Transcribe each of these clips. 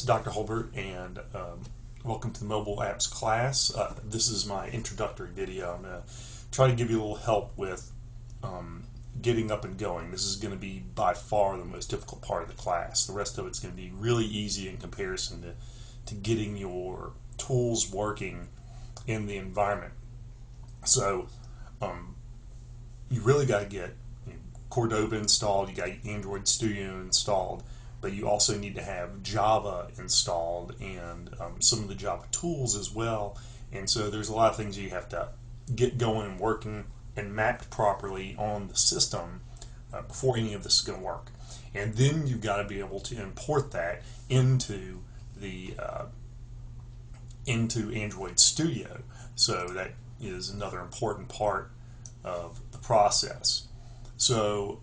Dr. Holbert, and welcome to the mobile apps class. This is my introductory video. I'm going to try to give you a little help with getting up and going. This is going to be by far the most difficult part of the class. The rest of it's going to be really easy in comparison to getting your tools working in the environment. So you really got to get Cordova installed, you got Android Studio installed, but you also need to have Java installed and some of the Java tools as well. And so there's a lot of things you have to get going and working and mapped properly on the system before any of this is going to work. And then you've got to be able to import that into the into Android Studio. So that is another important part of the process. So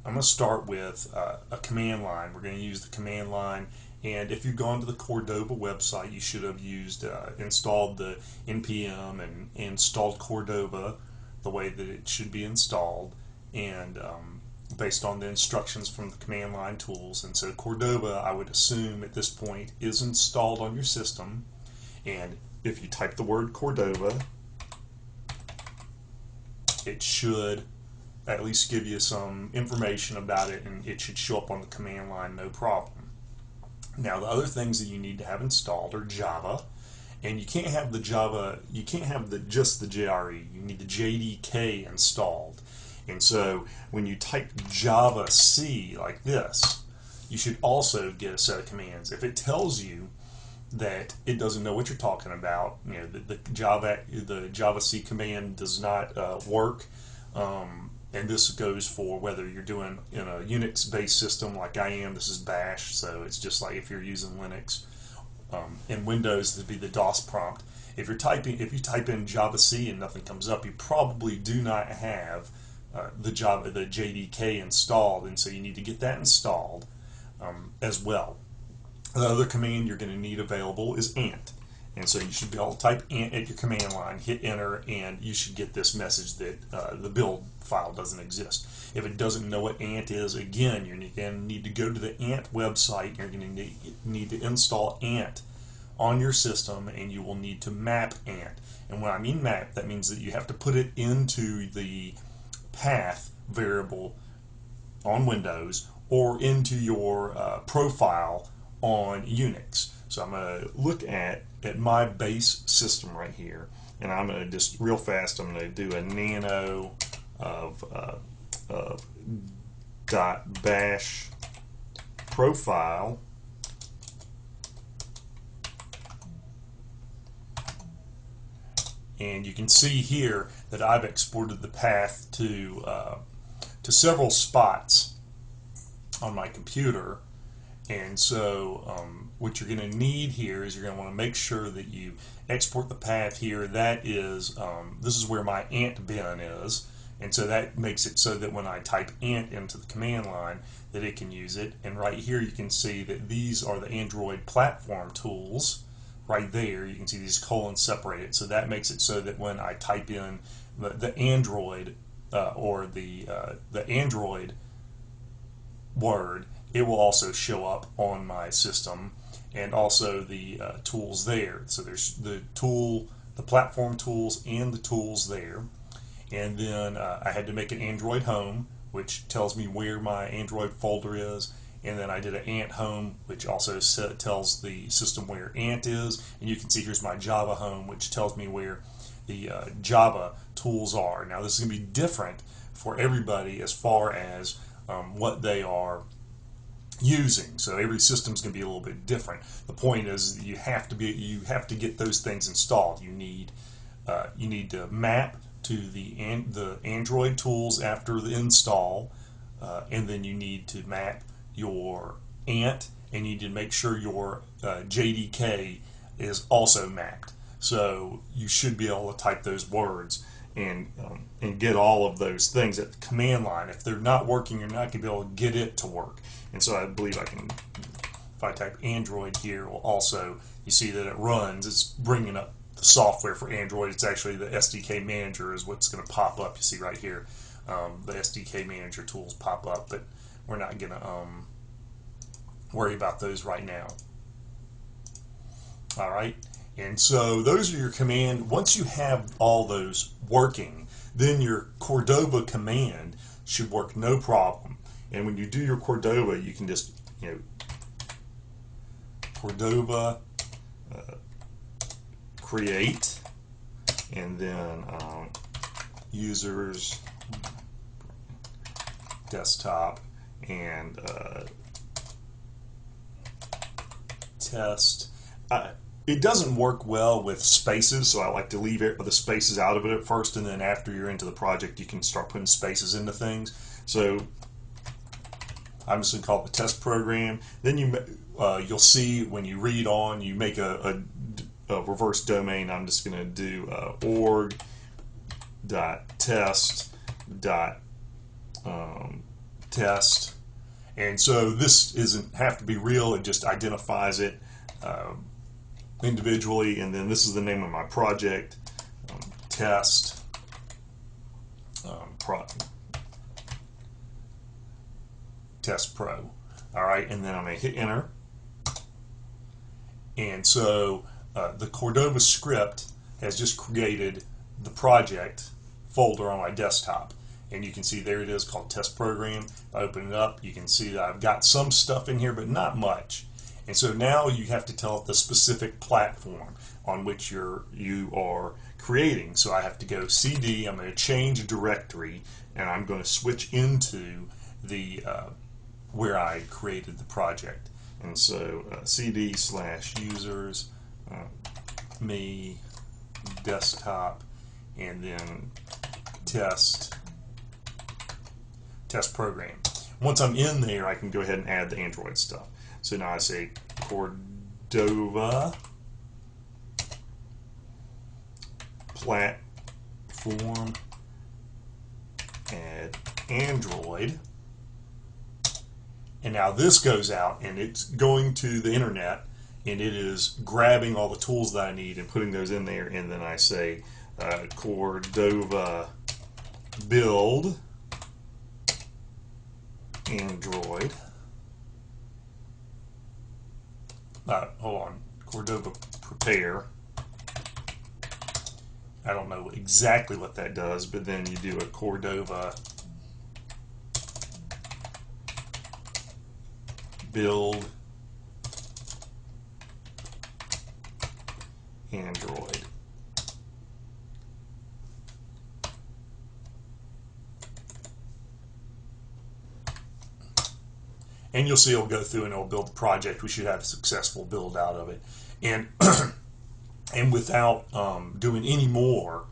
I'm going to start with a command line. We're going to use the command line, and if you've gone to the Cordova website, you should have used installed the npm and installed Cordova the way that it should be installed, and based on the instructions from the command line tools. And so Cordova, I would assume at this point, is installed on your system. And if you type the word Cordova, it should at least give you some information about it, and it should show up on the command line no problem. Now, the other things that you need to have installed are Java, and you can't have the Java, you can't have just the JRE. You need the JDK installed. And so when you type Java C like this, you should also get a set of commands. If it tells you that it doesn't know what you're talking about, you know, the Java C command does not work, and this goes for whether you're doing in a Unix-based system like I am. This is Bash, so it's just like if you're using Linux. In Windows, this would be the DOS prompt. If you type in Java C and nothing comes up, you probably do not have the JDK installed, and so you need to get that installed as well. The other command you're going to need available is ant. And so you should be able to type ant at your command line, hit enter, and you should get this message that the build file doesn't exist. If it doesn't know what ant is, again, you're going to need to go to the ant website. You're going to need to install ant on your system, and you will need to map ant. And when I mean map, that means that you have to put it into the path variable on Windows or into your profile on Unix. So I'm going to look at my base system right here, and I'm going to just real fast, I'm going to do a nano of .bash profile, and you can see here that I've exported the path to several spots on my computer. And so what you're going to need here is you're going to want to make sure that you export the path here. That is, this is where my ant bin is, and so that makes it so that when I type ant into the command line that it can use it. And right here you can see that these are the Android platform tools. Right there you can see these colons separated, so that makes it so that when I type in the Android or the Android word, it will also show up on my system, and also the tools there. So there's the platform tools and the tools there. And then I had to make an Android home, which tells me where my Android folder is. And then I did an ant home, which also tells the system where ant is. And you can see here's my Java home, which tells me where the Java tools are. Now this is going to be different for everybody as far as what they are using. So every system's going to be a little bit different. The point is that you have to get those things installed. You need to map to the Android tools after the install, and then you need to map your ant, and you need to make sure your JDK is also mapped. So you should be able to type those words and get all of those things at the command line. If they're not working, you're not going to be able to get it to work. And so I believe I can, if I type Android here, will also, you see that it runs, it's bringing up the software for Android. It's actually the SDK manager is what's going to pop up. You see right here, the SDK manager tools pop up, but we're not going to worry about those right now. All right, and so those are your command. Once you have all those working, then your Cordova command should work no problem. And when you do your Cordova, you can just, Cordova create, and then users desktop and test. It doesn't work well with spaces, so I like to leave the spaces out of it at first, and then after you're into the project, you can start putting spaces into things. So I'm just going to call it the test program. Then you'll see when you read on, you make a reverse domain. I'm just going to do org.test.test. And so this doesn't have to be real, it just identifies it individually, and then this is the name of my project, test test pro. All right, and then I'm going to hit enter. And so the Cordova script has just created the project folder on my desktop. And you can see there it is, called test program. If I open it up, you can see that I've got some stuff in here, but not much. And so now you have to tell it the specific platform on which you are creating. So I have to go CD, I'm going to change directory, and I'm going to switch into the where I created the project. And so CD/users, me, desktop, and then test program. Once I'm in there, I can go ahead and add the Android stuff. So now I say Cordova platform, add Android. And now this goes out and it's going to the internet and it is grabbing all the tools that I need and putting those in there. And then I say Cordova build Android. Hold on, Cordova prepare. I don't know exactly what that does, but then you do a Cordova build Android. And you'll see it'll go through and it'll build the project. We should have a successful build out of it. And and without doing any more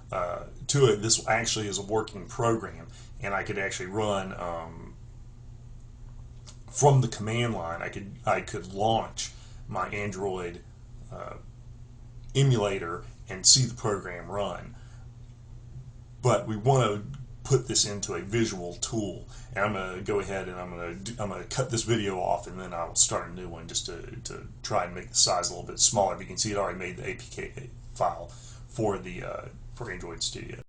to it, this actually is a working program. And I could actually run from the command line. I could launch my Android emulator and see the program run. But we want to put this into a visual tool, and I'm going to go ahead and I'm going to cut this video off, and then I'll start a new one just to try and make the size a little bit smaller. But you can see it already made the APK file for the for Android Studio.